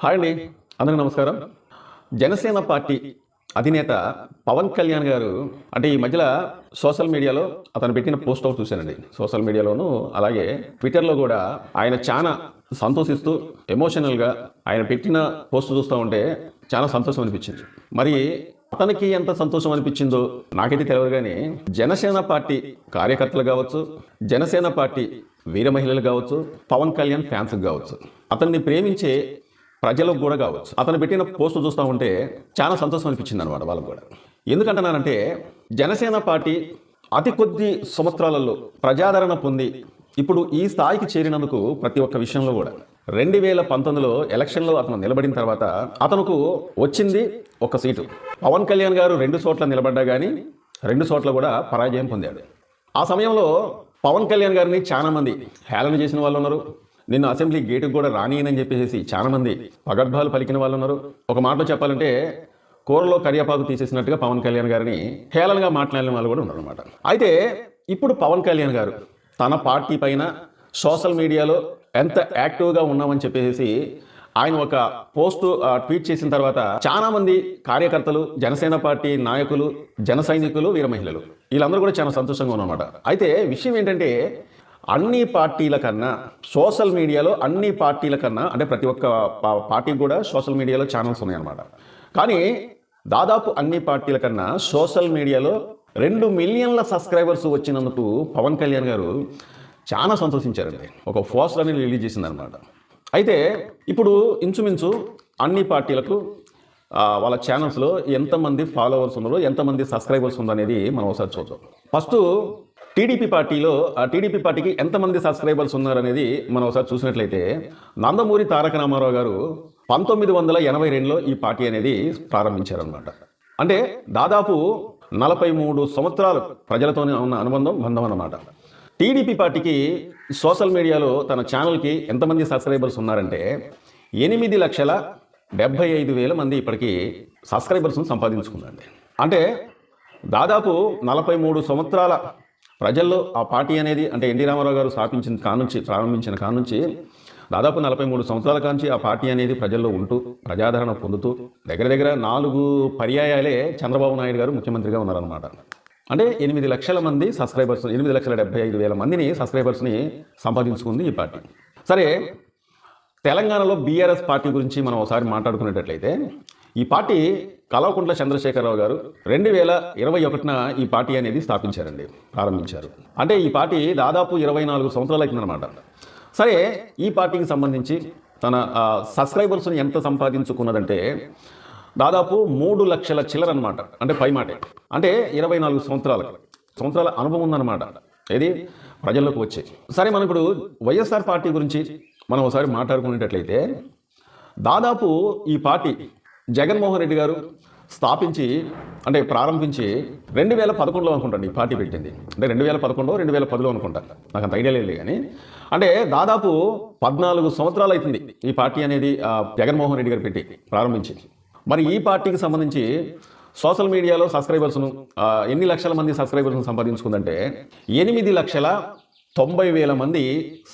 Hi అండి, అందరికీ నమస్కారం. జనసేన పార్టీ అధినేత పవన్ కళ్యాణ్ గారు అంటే ఈ మధ్యలో సోషల్ మీడియాలో అతను పెట్టిన పోస్ట్ అవుట్ చూశానండి. సోషల్ మీడియాలోను అలాగే ట్విట్టర్లో కూడా ఆయన చాలా సంతోషిస్తూ ఎమోషనల్గా ఆయన పెట్టిన పోస్ట్ చూస్తూ ఉంటే చాలా సంతోషం అనిపించింది. మరి అతనికి ఎంత సంతోషం అనిపించిందో నాకైతే తెలియదు, కానీ జనసేన పార్టీ కార్యకర్తలు కావచ్చు, జనసేన పార్టీ వీర మహిళలు కావచ్చు, పవన్ కళ్యాణ్ ఫ్యాన్స్ కావచ్చు, అతన్ని ప్రేమించే ప్రజలకు కూడా కావచ్చు, అతను పెట్టిన పోస్ట్ చూస్తూ ఉంటే చాలా సంతోషం అనిపించింది అనమాట వాళ్ళకు కూడా. ఎందుకంటున్నానంటే జనసేన పార్టీ అతి కొద్ది సంవత్సరాలలో ప్రజాదరణ పొంది ఇప్పుడు ఈ స్థాయికి చేరినందుకు ప్రతి ఒక్క విషయంలో కూడా 2019లో ఎలక్షన్లో అతను నిలబడిన తర్వాత అతనుకు వచ్చింది ఒక సీటు. పవన్ కళ్యాణ్ గారు 2 చోట్ల నిలబడ్డా కానీ 2 చోట్ల కూడా పరాజయం పొందాడు. ఆ సమయంలో పవన్ కళ్యాణ్ గారిని చాలా మంది హేళన చేసిన వాళ్ళు ఉన్నారు. నిన్ను అసెంబ్లీ గేటుకు కూడా రానియనని చెప్పేసి చాలా మంది పగడ్భాలు పలికిన వాళ్ళు ఉన్నారు. ఒక మాటలో చెప్పాలంటే కూరలో కరియాపాకు తీసేసినట్టుగా పవన్ కళ్యాణ్ గారిని హేళనగా మాట్లాడిన వాళ్ళు కూడా ఉన్నారు అనమాట. అయితే ఇప్పుడు పవన్ కళ్యాణ్ గారు తన పార్టీ పైన సోషల్ మీడియాలో ఎంత యాక్టివ్గా ఉన్నామని చెప్పేసి ఆయన ఒక పోస్ట్ ట్వీట్ చేసిన తర్వాత చాలా మంది కార్యకర్తలు, జనసేన పార్టీ నాయకులు, జన సైనికులు, వీర మహిళలు వీళ్ళందరూ కూడా చాలా సంతోషంగా ఉన్నారన్నమాట. అయితే విషయం ఏంటంటే అన్ని పార్టీల కన్నా సోషల్ మీడియాలో అన్ని పార్టీల కన్నా అంటే ప్రతి ఒక్క పార్టీకి కూడా సోషల్ మీడియాలో ఛానల్స్ ఉన్నాయన్నమాట. కానీ దాదాపు అన్ని పార్టీల కన్నా సోషల్ మీడియాలో 2 మిలియన్ల సబ్స్క్రైబర్స్ వచ్చినందుకు పవన్ కళ్యాణ్ గారు చాలా సంతోషించారండి. ఒక పోస్టర్ అనేది రిలీజ్ చేసిందనమాట. అయితే ఇప్పుడు ఇంచుమించు అన్ని పార్టీలకు వాళ్ళ ఛానల్స్లో ఎంతమంది ఫాలోవర్స్ ఉన్నారో, ఎంతమంది సబ్స్క్రైబర్స్ ఉందో అనేది మనం ఒకసారి చూద్దాం. ఫస్ట్ టీడీపీ పార్టీకి ఎంతమంది సబ్స్క్రైబర్స్ ఉన్నారనేది మనం ఒకసారి చూసినట్లయితే నందమూరి తారక రామారావు గారు 1982లో ఈ పార్టీ అనేది ప్రారంభించారనమాట. అంటే దాదాపు 43 సంవత్సరాలు ప్రజలతోనే ఉన్న బంధం అన్నమాట. టీడీపీ పార్టీకి సోషల్ మీడియాలో తన ఛానల్కి ఎంతమంది సబ్స్క్రైబర్స్ ఉన్నారంటే 8,75,000 మంది ఇప్పటికీ సబ్స్క్రైబర్స్ను సంపాదించుకుందండి. అంటే దాదాపు 43 సంవత్సరాల ప్రజల్లో ఆ పార్టీ అనేది అంటే ఎన్టీ రామారావు గారు ప్రారంభించిన కానుంచి దాదాపు 43 సంవత్సరాల కాంచి ఆ పార్టీ అనేది ప్రజల్లో ఉంటూ ప్రజాదరణ పొందుతూ దగ్గర 4 పర్యాయాలే చంద్రబాబు నాయుడు గారు ముఖ్యమంత్రిగా ఉన్నారనమాట. అంటే 8 లక్షల మంది సబ్స్క్రైబర్స్, 8,75,000 మందిని సబ్స్క్రైబర్స్ని సంపాదించుకుంది ఈ పార్టీ. సరే, తెలంగాణలో బీఆర్ఎస్ పార్టీ గురించి మనం ఒకసారి మాట్లాడుకునేటట్లయితే ఈ పార్టీ కల్వకుంట్ల చంద్రశేఖరరావు గారు 2021న ఈ పార్టీ అనేది ప్రారంభించారు. అంటే ఈ పార్టీ దాదాపు 24 సంవత్సరాలు అవుతుందన్నమాట. సరే, ఈ పార్టీకి సంబంధించి తన సబ్స్క్రైబర్స్ని ఎంత సంపాదించుకున్నదంటే దాదాపు 3 లక్షల చిల్లర అనమాట. అంటే పై మాటే, అంటే 24 సంవత్సరాల అనుభవం ఉందన్నమాట ఇది ప్రజల్లోకి వచ్చే. సరే, మనం ఇప్పుడు వైఎస్ఆర్ పార్టీ గురించి మనం ఒకసారి మాట్లాడుకునేటట్లయితే దాదాపు ఈ పార్టీ జగన్మోహన్ రెడ్డి గారు ప్రారంభించి 2011లో అనుకుంటాను ఈ పార్టీ పెట్టింది. అంటే 2011 2010లో అనుకుంటా, నాకు అంత ఐడియా లేదు. కానీ అంటే దాదాపు 14 సంవత్సరాలు అవుతుంది ఈ పార్టీ అనేది జగన్మోహన్ రెడ్డి గారు ప్రారంభించి. మరి ఈ పార్టీకి సంబంధించి సోషల్ మీడియాలో సబ్స్క్రైబర్స్ను ఎన్ని లక్షల మంది సబ్స్క్రైబర్స్ను సంపాదించుకుందంటే 8,90,000 మంది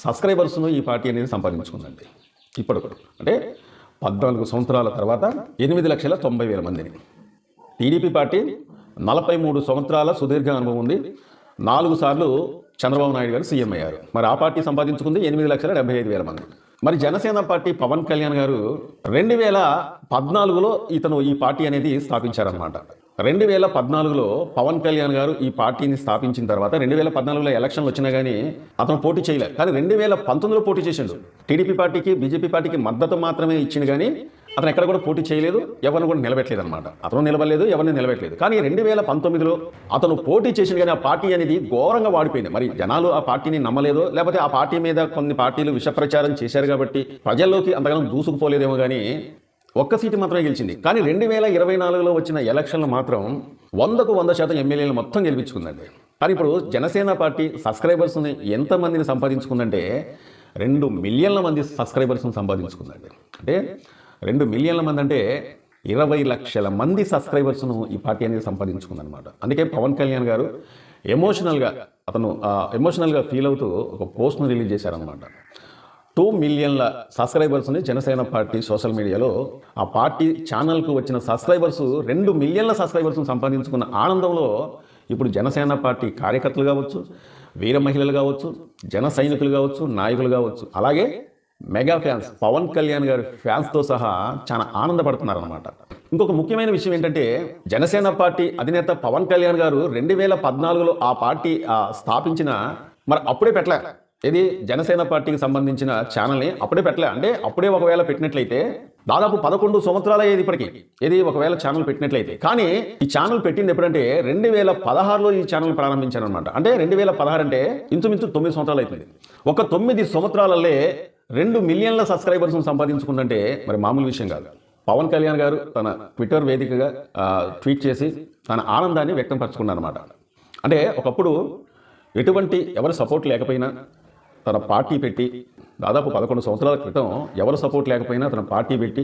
సబ్స్క్రైబర్స్ను ఈ పార్టీ అనేది సంపాదించుకుందండి. ఇప్పటికప్పుడు అంటే 14 సంవత్సరాల తర్వాత 8,90,000 మందిని. టీడీపీ పార్టీ 43 సంవత్సరాల సుదీర్ఘ అనుభవం ఉంది. 4 సార్లు చంద్రబాబు నాయుడు గారు సీఎం అయ్యారు. మరి ఆ పార్టీ సంపాదించుకుంది 8,75,000 మంది. మరి జనసేన పార్టీ పవన్ కళ్యాణ్ గారు 2014లో ఇతను ఈ పార్టీ అనేది స్థాపించారనమాట. 2014లో పవన్ కళ్యాణ్ గారు ఈ పార్టీని స్థాపించిన తర్వాత 2014లో ఎలక్షన్లు వచ్చినా కానీ అతను పోటీ చేయలేదు. కానీ 2019లో పోటీ చేసిండు. టీడీపీ పార్టీకి, బీజేపీ పార్టీకి మద్దతు మాత్రమే ఇచ్చిండు, కానీ అతను ఎక్కడ కూడా పోటీ చేయలేదు, ఎవరిని కూడా నిలబెట్టలేదు అనమాట. అతను నిలబడలేదు, ఎవరిని నిలబెట్టలేదు. కానీ 2019లో అతను పోటీ చేసిండు, కానీ ఆ పార్టీ అనేది ఘోరంగా వాడిపోయింది. మరి జనాలు ఆ పార్టీని నమ్మలేదు, లేకపోతే ఆ పార్టీ మీద కొన్ని పార్టీలు విషప్రచారం చేశారు కాబట్టి ప్రజల్లోకి అంతగానో దూసుకుపోలేదేమో, కానీ ఒక్క సీటు మాత్రమే గెలిచింది. కానీ 2024లో వచ్చిన ఎలక్షన్లు మాత్రం 100% ఎమ్మెల్యేలు మొత్తం గెలిపించుకుందండి. కానీ ఇప్పుడు జనసేన పార్టీ సబ్స్క్రైబర్స్ని ఎంతమందిని సంపాదించుకుందంటే 2 మిలియన్ల మంది సబ్స్క్రైబర్స్ని సంపాదించుకుందండి. అంటే 2 మిలియన్ల మంది అంటే 20 లక్షల మంది సబ్స్క్రైబర్స్ను ఈ పార్టీ అనేది సంపాదించుకుందనమాట. అందుకే పవన్ కళ్యాణ్ గారు ఎమోషనల్గా ఫీల్ అవుతూ ఒక పోస్ట్ను రిలీజ్ చేశారనమాట. 2 మిలియన్ల సబ్స్క్రైబర్స్ని జనసేన పార్టీ సోషల్ మీడియాలో ఆ పార్టీ ఛానల్కు వచ్చిన సబ్స్క్రైబర్స్ 2 మిలియన్ల సబ్స్క్రైబర్స్ని సంపాదించుకున్న ఆనందంలో ఇప్పుడు జనసేన పార్టీ కార్యకర్తలు కావచ్చు, వీర మహిళలు కావచ్చు, జన సైనికులు కావచ్చు, నాయకులు కావచ్చు, అలాగే మెగా ఫ్యాన్స్ పవన్ కళ్యాణ్ గారి ఫ్యాన్స్తో సహా చాలా ఆనందపడుతున్నారన్నమాట. ఇంకొక ముఖ్యమైన విషయం ఏంటంటే జనసేన పార్టీ అధినేత పవన్ కళ్యాణ్ గారు 2014లో ఆ పార్టీ స్థాపించిన మరి అప్పుడే పెట్టలే, ఇది జనసేన పార్టీకి సంబంధించిన ఛానల్ని అప్పుడే పెట్టలే. అంటే అప్పుడే ఒకవేళ పెట్టినట్లయితే దాదాపు 11 సంవత్సరాలు అయ్యేది ఇప్పటికి, ఇది ఒకవేళ ఛానల్ పెట్టినట్లయితే. కానీ ఈ ఛానల్ పెట్టింది ఎప్పుడంటే 2016లో ఈ ఛానల్ ప్రారంభించారు అనమాట. అంటే 2016 అంటే ఇంచుమించు 9 సంవత్సరాలు అవుతుంది. ఒక 9 సంవత్సరాలే 2 మిలియన్ల సబ్స్క్రైబర్స్ని సంపాదించుకుందంటే మరి మామూలు విషయం కాదు. పవన్ కళ్యాణ్ గారు తన ట్విట్టర్ వేదికగా ట్వీట్ చేసి తన ఆనందాన్ని వ్యక్తం పరుచుకున్నారన్నమాట. అంటే ఒకప్పుడు ఎటువంటి ఎవరి సపోర్ట్ లేకపోయినా తన పార్టీ పెట్టి దాదాపు 11 సంవత్సరాల క్రితం ఎవరు సపోర్ట్ లేకపోయినా తన పార్టీ పెట్టి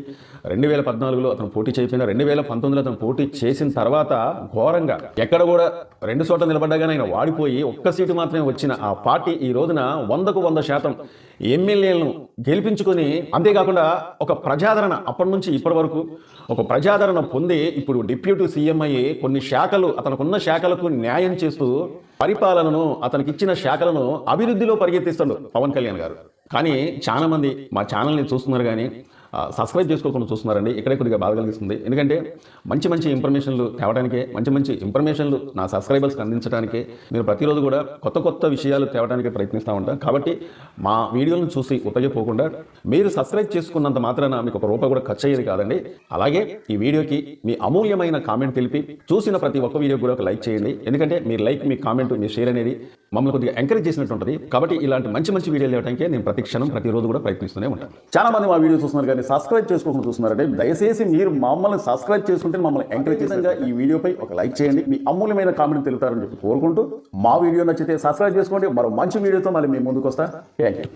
2014లో అతను పోటీ చేయకపోయినా 2019లో అతను పోటీ చేసిన తర్వాత ఘోరంగా ఎక్కడ కూడా 2 చోట్ల నిలబడ్డాగానే ఆయన వాడిపోయి ఒక్క సీటు మాత్రమే వచ్చిన ఆ పార్టీ ఈ రోజున 100కు 100% ఎమ్మెల్యేలను గెలిపించుకొని, అంతేకాకుండా ఒక ప్రజాదరణ అప్పటి నుంచి ఇప్పటి వరకు ఒక ప్రజాదరణ పొంది ఇప్పుడు డిప్యూటీ సీఎం అయ్యి కొన్ని శాఖలు అతనుకున్న శాఖలకు న్యాయం చేస్తూ పరిపాలనను అతనికిచ్చిన శాఖలను అభివృద్ధిలో పరిగెత్తిస్తాడు పవన్ కళ్యాణ్ గారు. కానీ చాలా మంది మా ఛానల్ని చూస్తున్నారు కానీ సబ్స్క్రైబ్ చేసుకోకుండా చూస్తున్నారండి. ఇక్కడే కొద్దిగా బాధ కలిగిస్తుంది. ఎందుకంటే మంచి మంచి ఇన్ఫర్మేషన్లు తేవడానికే, మంచి ఇన్ఫర్మేషన్లు నా సబ్స్క్రైబర్స్కి అందించడానికే నేను ప్రతిరోజు కూడా కొత్త విషయాలు తేవడానికి ప్రయత్నిస్తూ ఉంటాను. కాబట్టి మా వీడియోలను చూసి ఉపయోగపోకుండా మీరు సబ్స్క్రైబ్ చేసుకున్నంత మాత్రాన మీకు ఒక రూపాయి కూడా ఖర్చు అయ్యేది కాదండి. అలాగే ఈ వీడియోకి మీ అమూల్యమైన కామెంట్ తెలిపి చూసిన ప్రతి ఒక్క వీడియో కూడా ఒక లైక్ చేయండి. ఎందుకంటే మీ లైక్, మీ కామెంట్, మీ షేర్ అనేది మమ్మల్ని కొద్దిగా ఎంకరేజ్ చేసినట్టు ఉంటుంది. కాబట్టి ఇలాంటి మంచి వీడియోలు ఇవ్వడానికి నేను ప్రతి క్షణం ప్రతిరోజు కూడా ప్రయత్నిస్తూనే ఉంటాను. చాలా మంది మా వీడియో చూస్తున్నారు కానీ సబ్స్క్రైబ్ చేసుకోకుండా చూస్తున్నారంటే దయచేసి మీరు మమ్మల్ని సబ్స్క్రైబ్ చేసుకుంటే మమ్మల్ని ఎంకరేజ్ చేసేందుగా ఈ వీడియోపై ఒక లైక్ చేయండి. మీ అమూల్యమైన కామెంట్ తెలుపుతారని చెప్పి కోరుకుంటూ మా వీడియో నచ్చితే సబ్స్క్రైబ్ చేసుకోండి. మరో మంచి వీడియోతో మళ్ళీ మేము ముందుకు వస్తా. Thank you.